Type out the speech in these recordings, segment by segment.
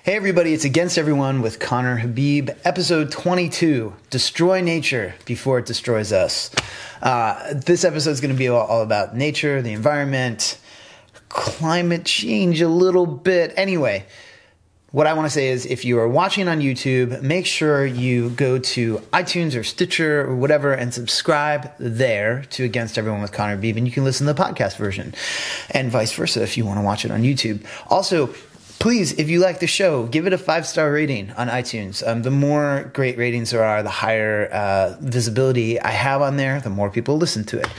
Hey everybody, it's Against Everyone with Conner Habib, episode 22, Destroy Nature Before It Destroys Us. This episode is going to be all about nature, the environment, climate change a little bit. Anyway, what I want to say is if you are watching on YouTube, make sure you go to iTunes or Stitcher or whatever and subscribe there to Against Everyone with Conner Habib, and you can listen to the podcast version and vice versa if you want to watch it on YouTube. Also, please, if you like the show, give it a 5-star rating on iTunes. The more great ratings there are, the higher visibility I have on there, the more people listen to it.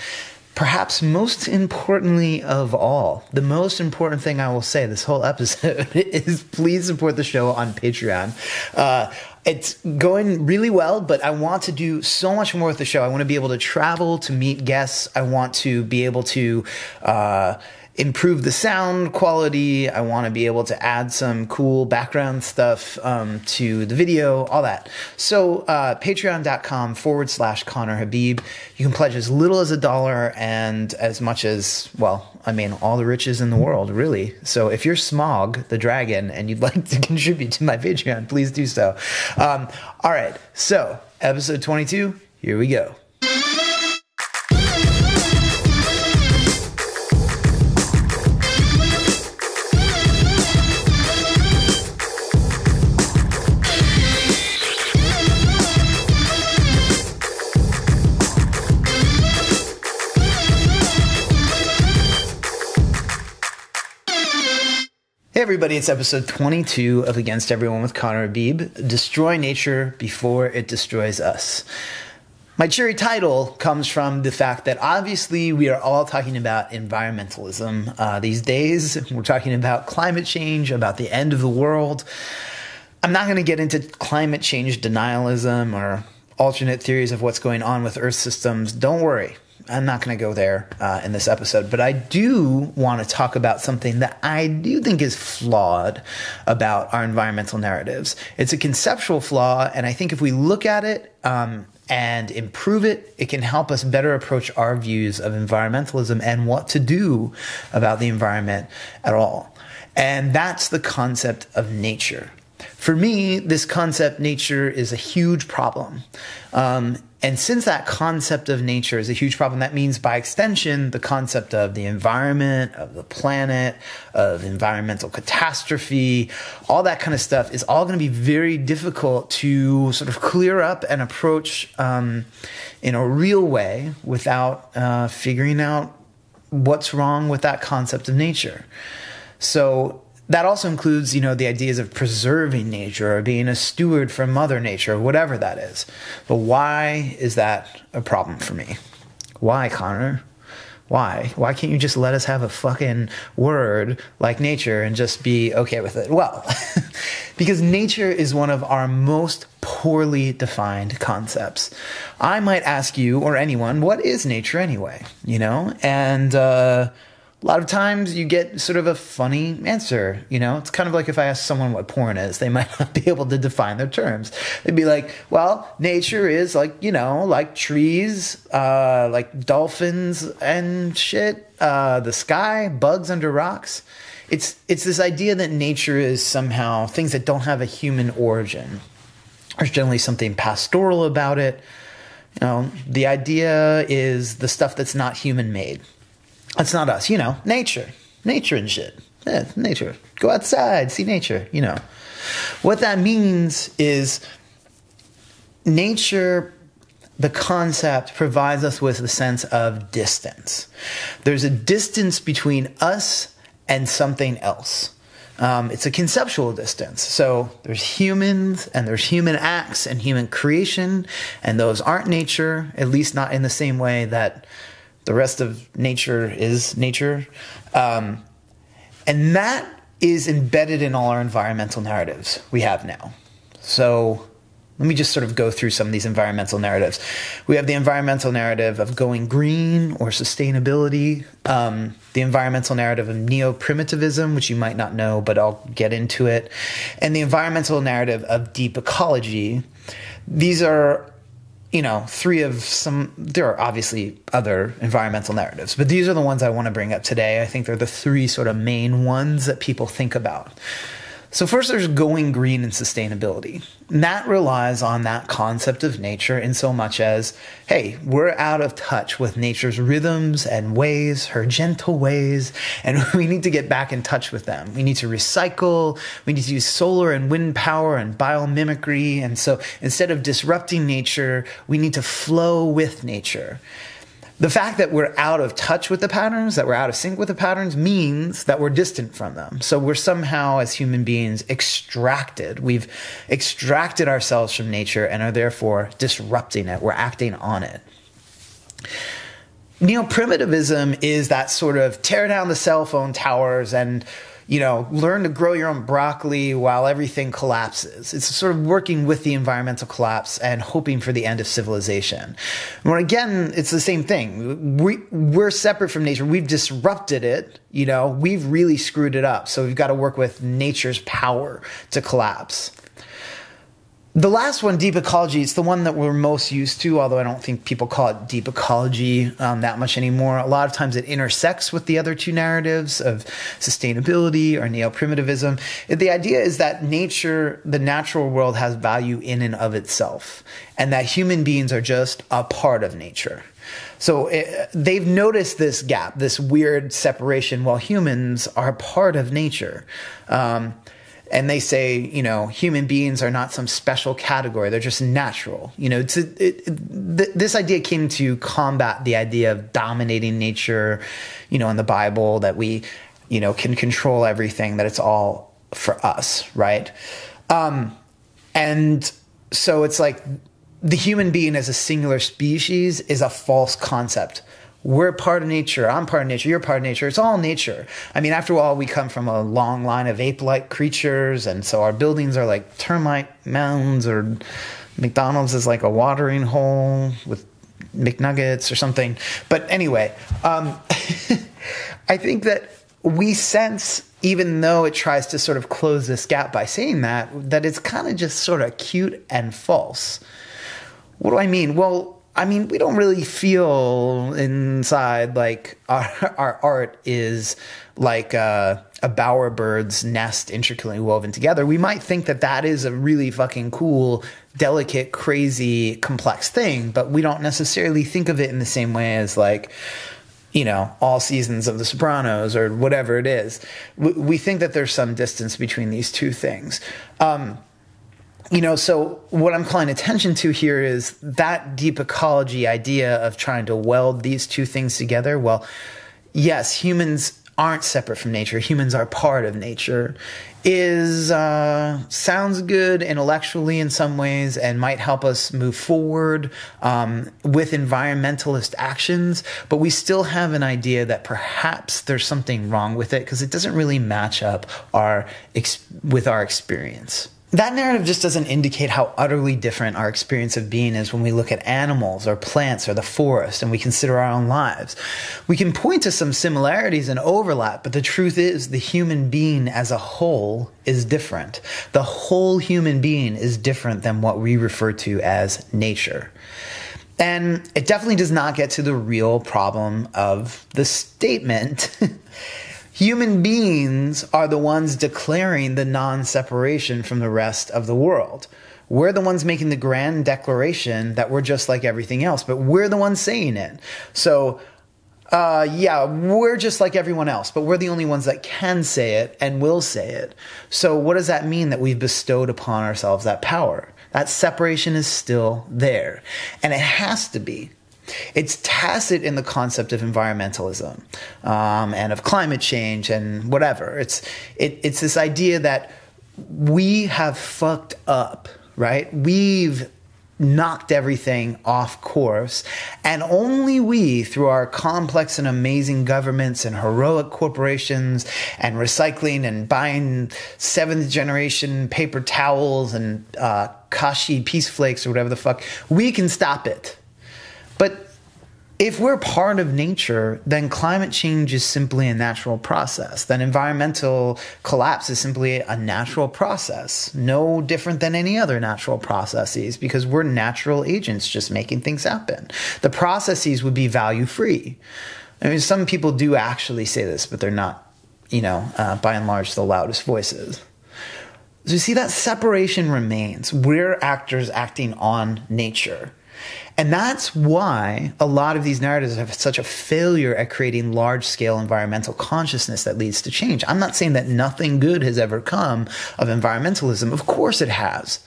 Perhaps most importantly of all, the most important thing I will say this whole episode is please support the show on Patreon. It's going really well, but I want to do so much more with the show. I want to be able to travel to meet guests. I want to be able to improve the sound quality. I want to be able to add some cool background stuff to the video, all that. So patreon.com/Conner Habib. You can pledge as little as $1 and as much as, well, I mean, all the riches in the world, really. So if you're Smog, the dragon, and you'd like to contribute to my Patreon, please do so. All right, so episode 22, here we go. Hey everybody, it's episode 22 of Against Everyone with Conner Habib, Destroy Nature Before It Destroys Us. My cheery title comes from the fact that obviously we are all talking about environmentalism these days. We're talking about climate change, about the end of the world. I'm not going to get into climate change denialism or alternate theories of what's going on with Earth systems. Don't worry. I'm not going to go there in this episode, but I do want to talk about something that I do think is flawed about our environmental narratives. It's a conceptual flaw, and I think if we look at it and improve it, it can help us better approach our views of environmentalism and what to do about the environment at all. And that's the concept of nature. For me, this concept, nature, is a huge problem. And since that concept of nature is a huge problem, that means by extension, the concept of the environment, of the planet, of environmental catastrophe, all that kind of stuff is all going to be very difficult to sort of clear up and approach in a real way without figuring out what's wrong with that concept of nature. So that also includes, the ideas of preserving nature or being a steward for Mother Nature, or whatever that is. But why is that a problem for me? Why, Conner? Why? Why can't you just let us have a fucking word like nature and just be okay with it? Well, because nature is one of our most poorly defined concepts. I might ask you, or anyone, what is nature anyway? And a lot of times you get sort of a funny answer, It's kind of like if I ask someone what porn is, they might not be able to define their terms. They'd be like, well, nature is like, like trees, like dolphins and shit, the sky, bugs under rocks. It's this idea that nature is somehow things that don't have a human origin. There's generally something pastoral about it. The idea is the stuff that's not human made. It's not us, nature and shit. Yeah, nature. Go outside, see nature, What that means is nature, the concept, provides us with a sense of distance. There's a distance between us and something else. It's a conceptual distance. So there's humans and there's human acts and human creation, and those aren't nature, at least not in the same way that the rest of nature is nature. And that is embedded in all our environmental narratives we have now. So let me just sort of go through some of these environmental narratives. We have the environmental narrative of going green or sustainability, the environmental narrative of neo-primitivism, which you might not know, but I'll get into it, and the environmental narrative of deep ecology. These are three of some. There are obviously other environmental narratives, but these are the ones I want to bring up today. I think they're the three sort of main ones that people think about. So first there's going green and sustainability. And that relies on that concept of nature in so much as, hey, we're out of touch with nature's rhythms and ways, her gentle ways, and we need to get back in touch with them. We need to recycle, we need to use solar and wind power and biomimicry. And so instead of disrupting nature, we need to flow with nature. The fact that we're out of touch with the patterns, that we're out of sync with the patterns, means that we're distant from them. So we're somehow, as human beings, extracted. We've extracted ourselves from nature and are therefore disrupting it. We're acting on it. Neo-primitivism is that sort of tear down the cell phone towers and, learn to grow your own broccoli while everything collapses. It's sort of working with the environmental collapse and hoping for the end of civilization. Well, again, it's the same thing. We're separate from nature. We've disrupted it. We've really screwed it up. So we've got to work with nature's power to collapse. The last one, deep ecology, it's the one that we're most used to, although I don't think people call it deep ecology that much anymore. A lot of times it intersects with the other two narratives of sustainability or neo-primitivism. The idea is that nature, the natural world, has value in and of itself, and that human beings are just a part of nature. So they've noticed this gap, this weird separation, while humans are part of nature. And they say, human beings are not some special category. They're just natural. This idea came to combat the idea of dominating nature, in the Bible, that we, can control everything, that it's all for us, right? And so it's like the human being as a singular species is a false concept. We're part of nature. I'm part of nature. You're part of nature. It's all nature. I mean, after all, we come from a long line of ape-like creatures, and so our buildings are like termite mounds, or McDonald's is like a watering hole with McNuggets or something. But anyway, I think that we sense, even though it tries to sort of close this gap by saying that it's kind of just sort of cute and false. What do I mean? Well, we don't really feel inside like our art is like a bowerbird's nest intricately woven together. We might think that is a really fucking cool, delicate, crazy, complex thing, but we don't necessarily think of it in the same way as like, all seasons of The Sopranos or whatever it is. We think that there's some distance between these two things. So what I'm calling attention to here is that deep ecology idea of trying to weld these two things together. Well, yes, humans aren't separate from nature. Humans are part of nature. Sounds good intellectually in some ways and might help us move forward with environmentalist actions, but we still have an idea that perhaps there's something wrong with it because it doesn't really match up with our experience. That narrative just doesn't indicate how utterly different our experience of being is when we look at animals or plants or the forest and we consider our own lives. We can point to some similarities and overlap, but the truth is the human being as a whole is different. The whole human being is different than what we refer to as nature. And it definitely does not get to the real problem of the statement. Human beings are the ones declaring the non-separation from the rest of the world. We're the ones making the grand declaration that we're just like everything else, but we're the ones saying it. So, we're just like everyone else, but we're the only ones that can say it and will say it. So what does that mean? That we've bestowed upon ourselves that power? That separation is still there, and it has to be. It's tacit in the concept of environmentalism and of climate change and whatever. It's this idea that we have fucked up, right? We've knocked everything off course, and only we, through our complex and amazing governments and heroic corporations and recycling and buying 7th generation paper towels and Kashi peace flakes or whatever the fuck, we can stop it. But if we're part of nature, then climate change is simply a natural process. Then environmental collapse is simply a natural process, no different than any other natural processes, because we're natural agents just making things happen. The processes would be value-free. I mean, some people do actually say this, but they're not, by and large, the loudest voices. So you see, that separation remains. We're actors acting on nature. And that's why a lot of these narratives have such a failure at creating large-scale environmental consciousness that leads to change. I'm not saying that nothing good has ever come of environmentalism. Of course it has.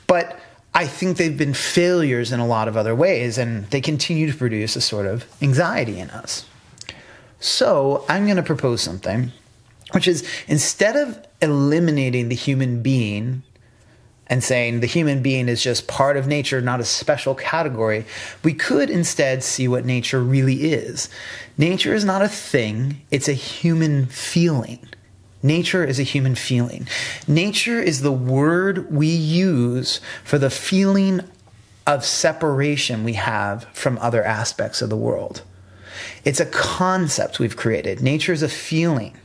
But I think they've been failures in a lot of other ways, and they continue to produce a sort of anxiety in us. So I'm going to propose something, which is, instead of eliminating the human being and saying the human being is just part of nature, not a special category, we could instead see what nature really is. Nature is not a thing, it's a human feeling. Nature is a human feeling. Nature is the word we use for the feeling of separation we have from other aspects of the world. It's a concept we've created. Nature is a feeling,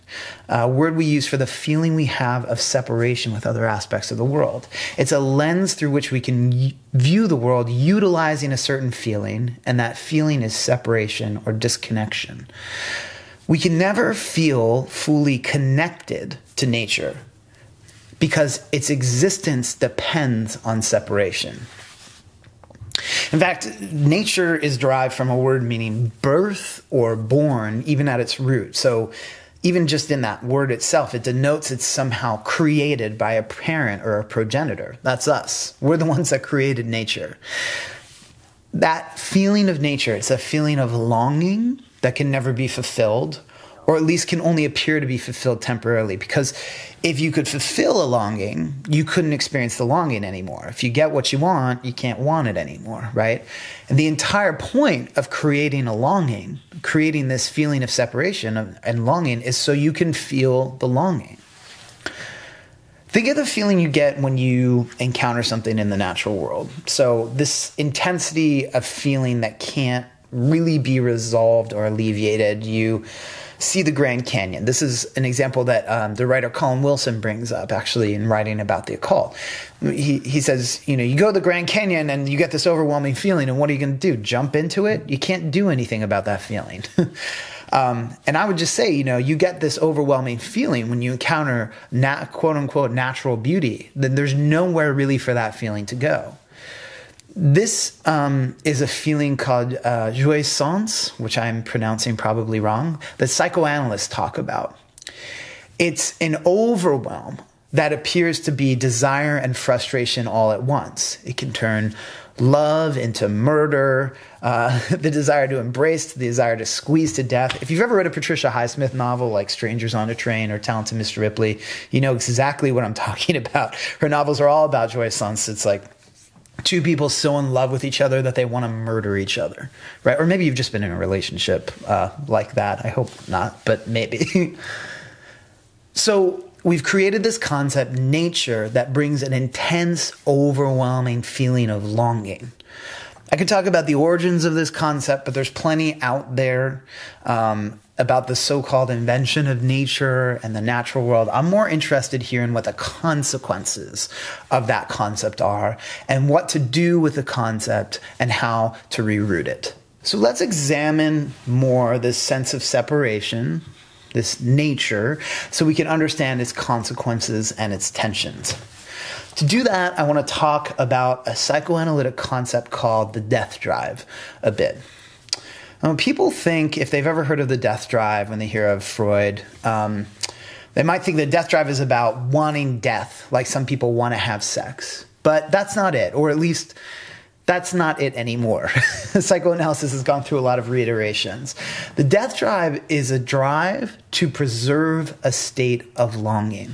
a word we use for the feeling we have of separation with other aspects of the world. It's a lens through which we can view the world utilizing a certain feeling, and that feeling is separation or disconnection. We can never feel fully connected to nature because its existence depends on separation. In fact, nature is derived from a word meaning birth or born, even at its root. So even just in that word itself, it denotes it's somehow created by a parent or a progenitor. That's us. We're the ones that created nature. That feeling of nature, it's a feeling of longing that can never be fulfilled, or at least can only appear to be fulfilled temporarily. Because if you could fulfill a longing, you couldn't experience the longing anymore. If you get what you want, you can't want it anymore, right? And the entire point of creating a longing, creating this feeling of separation and longing, is so you can feel the longing. Think of the feeling you get when you encounter something in the natural world. So this intensity of feeling that can't really be resolved or alleviated. You see the Grand Canyon. This is an example that the writer Colin Wilson brings up, actually, in writing about the occult. He says, you go to the Grand Canyon and you get this overwhelming feeling, and what are you going to do? Jump into it? You can't do anything about that feeling. And I would just say, you get this overwhelming feeling when you encounter quote-unquote natural beauty. Then there's nowhere really for that feeling to go. This is a feeling called Jouissance, which I'm pronouncing probably wrong, that psychoanalysts talk about. It's an overwhelm that appears to be desire and frustration all at once. It can turn love into murder, the desire to embrace, the desire to squeeze to death. If you've ever read a Patricia Highsmith novel like Strangers on a Train or Talented Mr. Ripley, you know exactly what I'm talking about. Her novels are all about jouissance. It's like two people so in love with each other that they want to murder each other, right? Or maybe you've just been in a relationship like that. I hope not, but maybe. So we've created this concept, nature, that brings an intense, overwhelming feeling of longing. I could talk about the origins of this concept, but there's plenty out there about the so-called invention of nature and the natural world. I'm more interested here in what the consequences of that concept are and what to do with the concept and how to reroute it. So let's examine more this sense of separation, this nature, so we can understand its consequences and its tensions. To do that, I want to talk about a psychoanalytic concept called the death drive a bit. People think, if they've ever heard of the death drive when they hear of Freud, they might think the death drive is about wanting death, like some people want to have sex. But that's not it, or at least that's not it anymore. Psychoanalysis has gone through a lot of reiterations. The death drive is a drive to preserve a state of longing.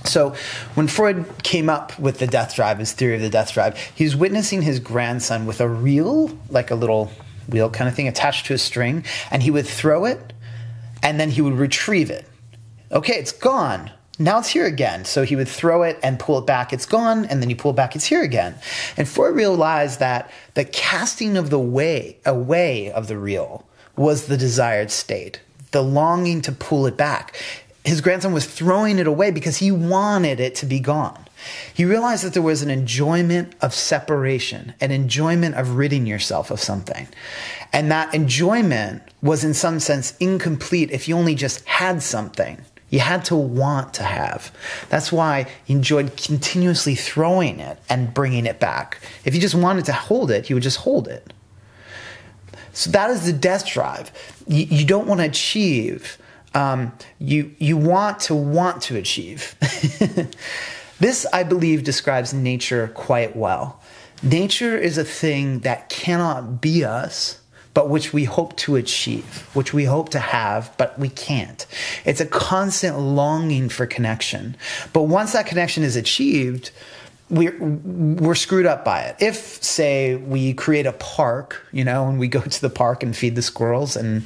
So when Freud came up with the death drive, his theory of the death drive, he was witnessing his grandson with a reel, like a little wheel kind of thing attached to a string, and he would throw it, and then he would retrieve it. Okay, it's gone. Now it's here again. So he would throw it and pull it back. It's gone, and then you pull it back. It's here again. And Freud realized that the casting of the away of the reel was the desired state, the longing to pull it back. His grandson was throwing it away because he wanted it to be gone. He realized that there was an enjoyment of separation, an enjoyment of ridding yourself of something. And that enjoyment was in some sense incomplete if you only just had something. You had to want to have. That's why you enjoyed continuously throwing it and bringing it back. If you just wanted to hold it, you would just hold it. So that is the death drive. You don't want to achieve. You want to achieve. This, I believe, describes nature quite well. Nature is a thing that cannot be us, but which we hope to achieve, which we hope to have, but we can't. It's a constant longing for connection. But once that connection is achieved, we're screwed up by it. If, say, we create a park, and we go to the park and feed the squirrels and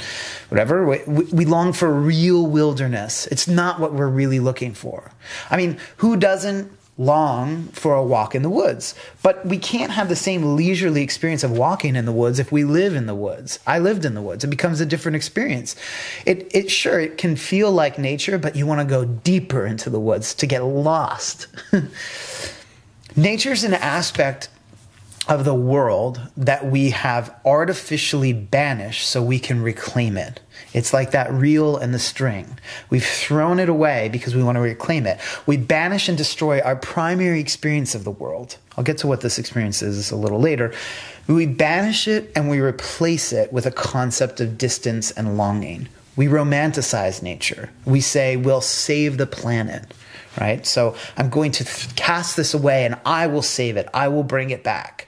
whatever, we long for real wilderness. It's not what we're really looking for. I mean, who doesn't long for a walk in the woods? But we can't have the same leisurely experience of walking in the woods if we live in the woods. I lived in the woods. It becomes a different experience. It can feel like nature, but you want to go deeper into the woods to get lost. Nature's an aspect of the world that we have artificially banished so we can reclaim it. It's like that reel and the string. We've thrown it away because we want to reclaim it. We banish and destroy our primary experience of the world. I'll get to what this experience is a little later. We banish it and we replace it with a concept of distance and longing. We romanticize nature. We say we'll save the planet. Right? So I'm going to cast this away and I will save it. I will bring it back.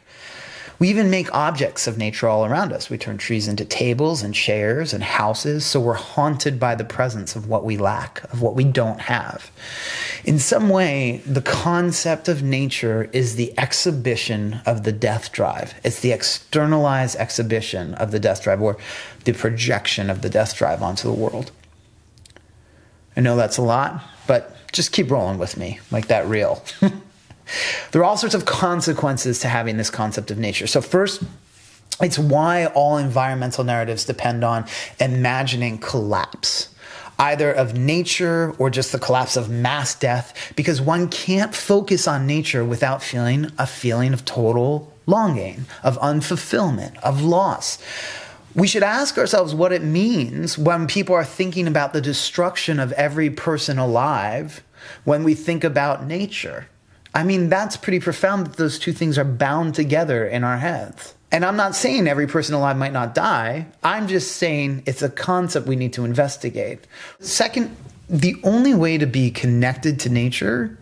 We even make objects of nature all around us. We turn trees into tables and chairs and houses, so we're haunted by the presence of what we lack, of what we don't have. In some way, the concept of nature is the exhibition of the death drive. It's the externalized exhibition of the death drive, or the projection of the death drive onto the world. I know that's a lot, but just keep rolling with me, like that reel. There are all sorts of consequences to having this concept of nature. So first, it's why all environmental narratives depend on imagining collapse, either of nature or just the collapse of mass death, because one can't focus on nature without feeling a feeling of total longing, of unfulfillment, of loss. We should ask ourselves what it means when people are thinking about the destruction of every person alive when we think about nature. I mean, that's pretty profound that those two things are bound together in our heads. And I'm not saying every person alive might not die. I'm just saying it's a concept we need to investigate. Second, the only way to be connected to nature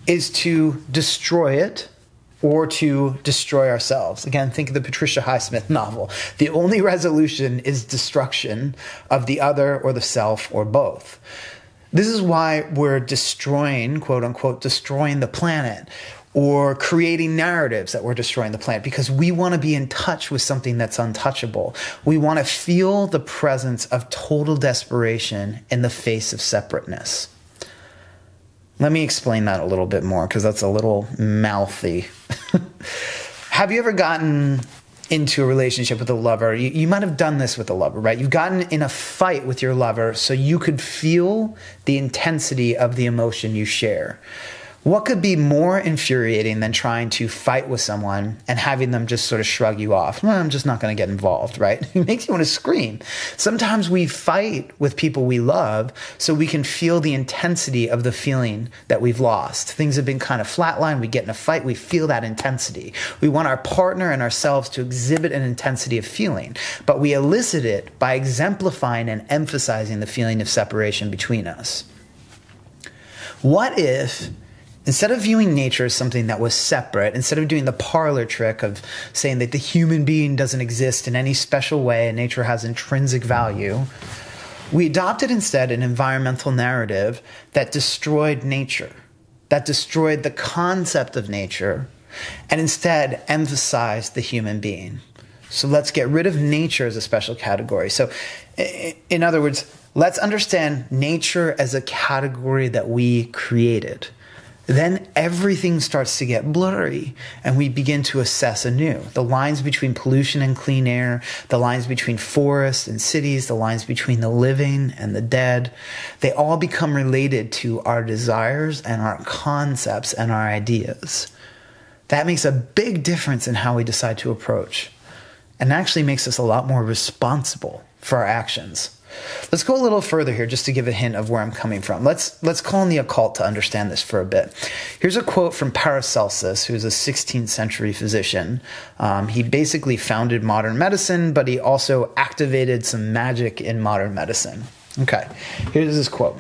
is to destroy it or to destroy ourselves. Again, think of the Patricia Highsmith novel. The only resolution is destruction of the other or the self or both. This is why we're destroying, quote unquote, destroying the planet, or creating narratives that we're destroying the planet, because we want to be in touch with something that's untouchable. We want to feel the presence of total desperation in the face of separateness. Let me explain that a little bit more, because that's a little mouthy. Have you ever gotten into a relationship with a lover? You might have done this with a lover, right? You've gotten in a fight with your lover so you could feel the intensity of the emotion you share. What could be more infuriating than trying to fight with someone and having them just sort of shrug you off? Well, I'm just not going to get involved, right? It makes you want to scream. Sometimes we fight with people we love so we can feel the intensity of the feeling that we've lost. Things have been kind of flatlined. We get in a fight. We feel that intensity. We want our partner and ourselves to exhibit an intensity of feeling, but we elicit it by exemplifying and emphasizing the feeling of separation between us. What if, instead of viewing nature as something that was separate, instead of doing the parlor trick of saying that the human being doesn't exist in any special way and nature has intrinsic value, we adopted instead an environmental narrative that destroyed nature, that destroyed the concept of nature, and instead emphasized the human being. So let's get rid of nature as a special category. So in other words, let's understand nature as a category that we created. Then everything starts to get blurry and we begin to assess anew. The lines between pollution and clean air, the lines between forests and cities, the lines between the living and the dead, they all become related to our desires and our concepts and our ideas. That makes a big difference in how we decide to approach, and actually makes us a lot more responsible for our actions. Let's go a little further here just to give a hint of where I'm coming from. Let's call in the occult to understand this for a bit. Here's a quote from Paracelsus, who's a 16th century physician. He basically founded modern medicine, but he also activated some magic in modern medicine. Okay, here's his quote.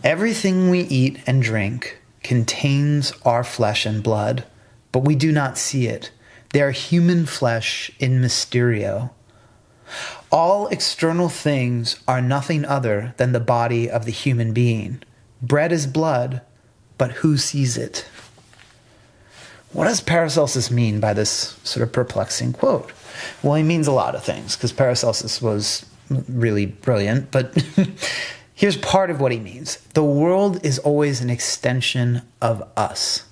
"Everything we eat and drink contains our flesh and blood, but we do not see it. They are human flesh in mysterio. All external things are nothing other than the body of the human being. Bread is blood, but who sees it?" What does Paracelsus mean by this sort of perplexing quote? Well, he means a lot of things, because Paracelsus was really brilliant, but here's part of what he means. The world is always an extension of us.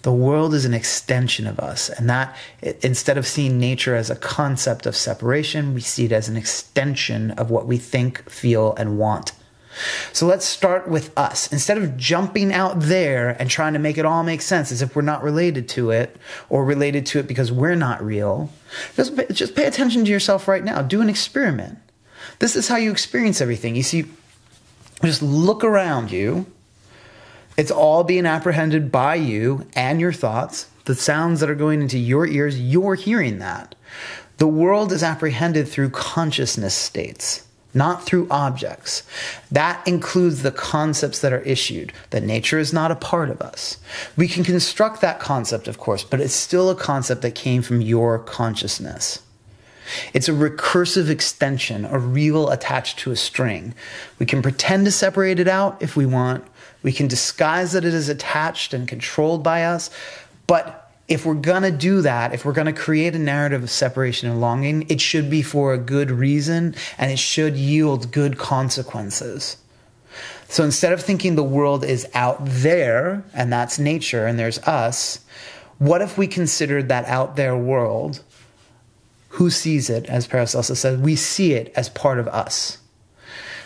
The world is an extension of us, and that instead of seeing nature as a concept of separation, we see it as an extension of what we think, feel, and want. So let's start with us. Instead of jumping out there and trying to make it all make sense as if we're not related to it, or related to it because we're not real, just pay attention to yourself right now. Do an experiment. This is how you experience everything. You see, just look around you. It's all being apprehended by you and your thoughts. The sounds that are going into your ears, you're hearing that. The world is apprehended through consciousness states, not through objects. That includes the concepts that are issued, that nature is not a part of us. We can construct that concept, of course, but it's still a concept that came from your consciousness. It's a recursive extension, a reel attached to a string. We can pretend to separate it out if we want. We can disguise that it is attached and controlled by us. But if we're going to do that, if we're going to create a narrative of separation and longing, it should be for a good reason, and it should yield good consequences. So instead of thinking the world is out there, and that's nature, and there's us, what if we considered that out there world, who sees it, as Paracelsus said, we see it as part of us.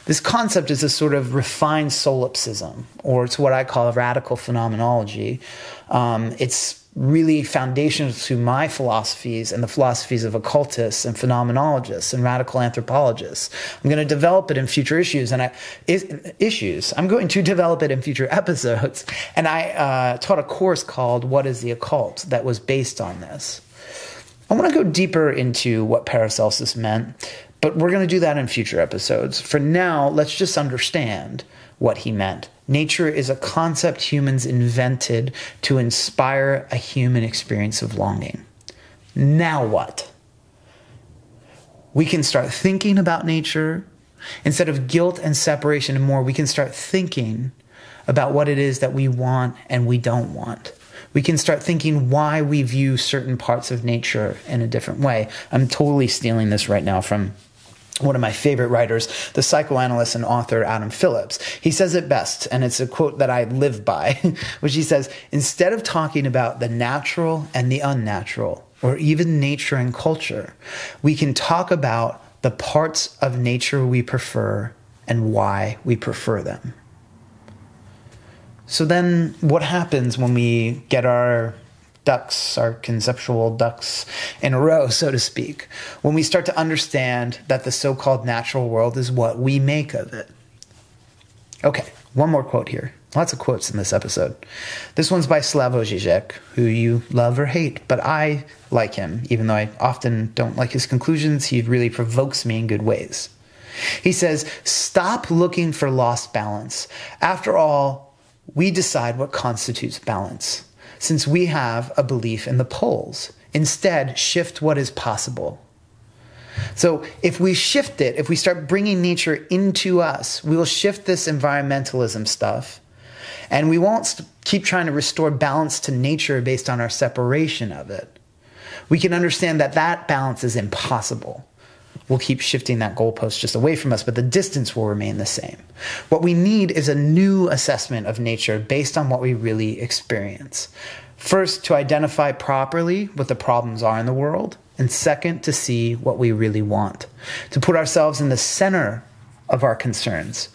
This concept is a sort of refined solipsism, or it's what I call a radical phenomenology. It's really foundational to my philosophies and the philosophies of occultists and phenomenologists and radical anthropologists. I'm going to develop it in future issues, and I'm going to develop it in future episodes. And I taught a course called "What is the Occult?" that was based on this. I want to go deeper into what Paracelsus meant, but we're going to do that in future episodes. For now, let's just understand what he meant. Nature is a concept humans invented to inspire a human experience of longing. Now what? We can start thinking about nature. Instead of guilt and separation and more, we can start thinking about what it is that we want and we don't want. We can start thinking why we view certain parts of nature in a different way. I'm totally stealing this right now from one of my favorite writers, the psychoanalyst and author Adam Phillips. He says it best, and it's a quote that I live by, which he says, "Instead of talking about the natural and the unnatural, or even nature and culture, we can talk about the parts of nature we prefer and why we prefer them." So then what happens when we get our ducks, our conceptual ducks in a row, so to speak, when we start to understand that the so-called natural world is what we make of it? Okay, one more quote here. Lots of quotes in this episode. This one's by Slavoj Žižek, who you love or hate, but I like him. Even though I often don't like his conclusions, he really provokes me in good ways. He says, "Stop looking for lost balance. After all, we decide what constitutes balance, since we have a belief in the poles. Instead, shift what is possible." So if we shift it, if we start bringing nature into us, we will shift this environmentalism stuff, and we won't keep trying to restore balance to nature based on our separation of it. We can understand that that balance is impossible. We'll keep shifting that goalpost just away from us, but the distance will remain the same. What we need is a new assessment of nature based on what we really experience. First, to identify properly what the problems are in the world, and second, to see what we really want. To put ourselves in the center of our concerns,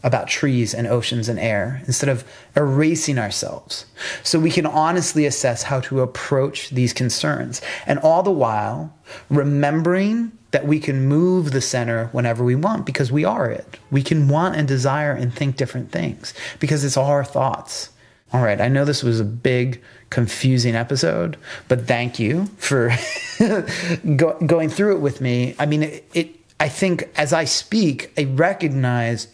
about trees and oceans and air instead of erasing ourselves, so we can honestly assess how to approach these concerns, and all the while remembering that we can move the center whenever we want, because we are it. We can want and desire and think different things because it's all our thoughts. All right, I know this was a big, confusing episode, but thank you for going through it with me. I mean, I think as I speak, I recognize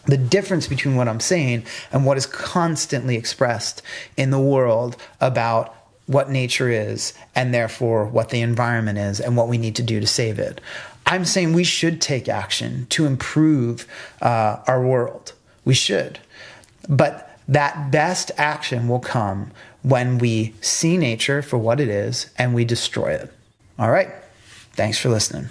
the difference between what I'm saying and what is constantly expressed in the world about what nature is, and therefore what the environment is and what we need to do to save it. I'm saying we should take action to improve our world. We should. But that best action will come when we see nature for what it is and we destroy it. All right. Thanks for listening.